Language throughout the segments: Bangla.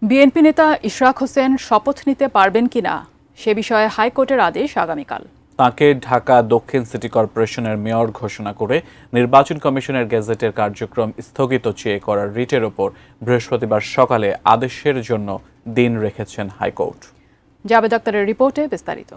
বিএনপি নেতা ইশরাক হোসেন শপথ নিতে পারবেন কিনা সে বিষয়ে হাইকোর্টের আদেশ আগামীকাল। তাকে ঢাকা দক্ষিণ সিটি কর্পোরেশনের মেয়র ঘোষণা করে নির্বাচন কমিশনের গেজেটের কার্যক্রম স্থগিত চেয়ে করা রিটের ওপর বৃহস্পতিবার সকালে আদেশের জন্য দিন রেখেছেন হাইকোর্ট। জাবেদ আক্তারের রিপোর্টে বিস্তারিত।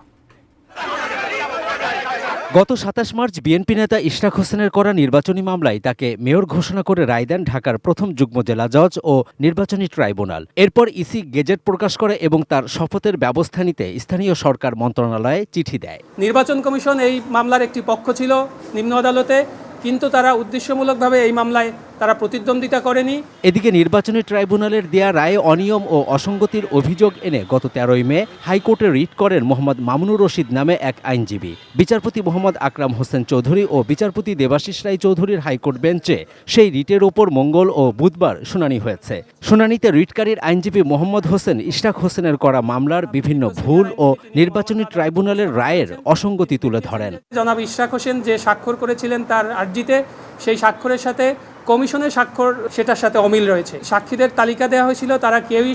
গত ২৭ মার্চ বিএনপি নেতা ইশরাক হোসেনের করা নির্বাচনী মামলায় তাকে মেয়র ঘোষণা করে রায় দেন ঢাকার প্রথম যুগ্ম জেলা জজ ও নির্বাচনী ট্রাইব্যুনাল। এরপর ইসি গেজেট প্রকাশ করে এবং তার শপথের ব্যবস্থা নিতে স্থানীয় সরকার মন্ত্রণালয়ে চিঠি দেয়। নির্বাচন কমিশন এই মামলার একটি পক্ষ ছিল নিম্ন আদালতে, কিন্তু তারা উদ্দেশ্যমূলকভাবে এই মামলায় তারা প্রতিদ্বন্দ্বিতা করেনি। এদিকে নির্বাচনী ট্রাইব্যুনালের দেয়া রায়ে অনিয়ম ও অসঙ্গতির অভিযোগ এনে গত ১৩ মে হাইকোর্টে রিট করেন মোহাম্মদ মামুনুর রশিদ নামে এক আইনজীবী। বিচারপতি মোহাম্মদ আকরাম হোসেন চৌধুরী ও বিচারপতি দেবাশিস রায় চৌধুরীর হাইকোর্ট বেঞ্চে সেই রিটের ওপর মঙ্গল ও বুধবার শুনানি হয়েছে। শুনানিতে রিটকারীর আইনজীবী মোহাম্মদ হোসেন ইশরাক হোসেনের করা মামলার বিভিন্ন ভুল ও নির্বাচনী ট্রাইব্যুনালের রায়ের অসঙ্গতি তুলে ধরেন। জনাব ইশরাক হোসেন যে স্বাক্ষর করেছিলেন তার আর্জিতে, সেই স্বাক্ষরের সাথে কমিশনের স্বাক্ষর সেটার সাথে অমিল রয়েছে। সাক্ষীদের তালিকা দেওয়া হয়েছিল, তারা কেউই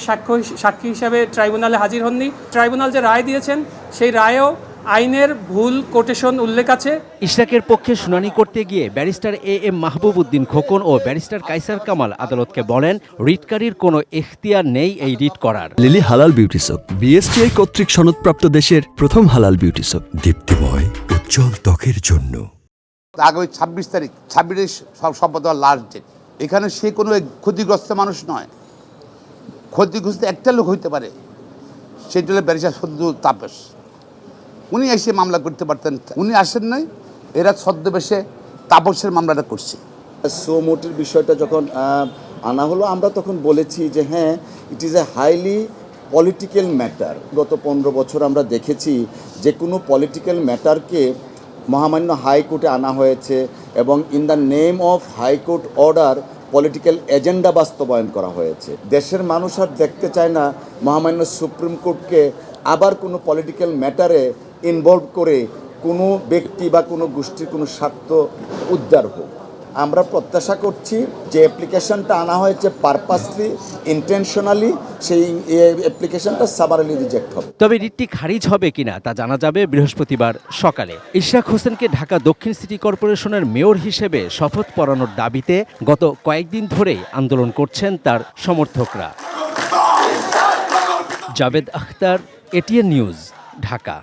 সাক্ষী হিসাবে ট্রাইব্যুনালে হাজির হননি। ট্রাইব্যুনাল যে রায় দিয়েছেন সেই রায়েও আইনের ভুল কোটেশন উল্লেখ আছে। ইশরাকের পক্ষে শুনানি করতে গিয়ে ব্যারিস্টার AM মাহবুব উদ্দিন খোকন ও ব্যারিস্টার কাইসার কামাল আদালতকে বলেন, রিটকারীর কোনো এখতিয়ার নেই এই রিট করার। লিলি হালাল বিউটি সোপ, BSTI কর্তৃক সনদপ্রাপ্ত দেশের প্রথম হালাল বিউটি সোপ, দীপ্তিময় উজ্জ্বল ত্বকের জন্য। আগামী ২৬ তারিখ, ২৬ শপথ লাস্ট ডেট। এখানে সে কোনো ক্ষতিগ্রস্ত মানুষ নয়, ক্ষতিগ্রস্ত একটা লোক হইতে পারে, সেটা হলো ব্যারিস্টার সদ্দুল তাপস। উনি এসে মামলা করতে পারতেন, উনি আসেন নাই, এরা ছদ্মবেশে তাপসের মামলাটা করছে। সোমোটের বিষয়টা যখন আনা হলো, আমরা তখন বলেছি যে হ্যাঁ, it is a highly political matter. গত ১৫ বছর আমরা দেখেছি যে কোনো পলিটিক্যাল ম্যাটারকে মহামান্য হাইকোর্টে আনা হয়েছে এবং in the name of high court order political agenda বাস্তবায়ন করা হয়েছে। দেশের মানুষ আর দেখতে চায় না মহামান্য সুপ্রিম কোর্টকে আবার কোনো পলিটিক্যাল ম্যাটারে ইনভলভ করে কোনো ব্যক্তি বা কোনো গোষ্ঠীর কোনো স্বার্থ উদ্ধার হোক। আমরা প্রত্যাশা করছি যে অ্যাপ্লিকেশনটা আনা হয়েছে পারপাসলি, ইন্টেনশনালি, সেই অ্যাপ্লিকেশনটা সামারিলি রিজেক্ট হবে। তবে রিটটি খারিজ হবে কিনা তা জানা যাবে বৃহস্পতিবার সকালে। ইশরাক হোসেনকে ঢাকা দক্ষিণ সিটি কর্পোরেশনের মেয়র হিসেবে শপথ পড়ানোর দাবিতে গত কয়েকদিন ধরেই আন্দোলন করছেন তার সমর্থকরা। Javed Akhtar, ATN news, Dhaka.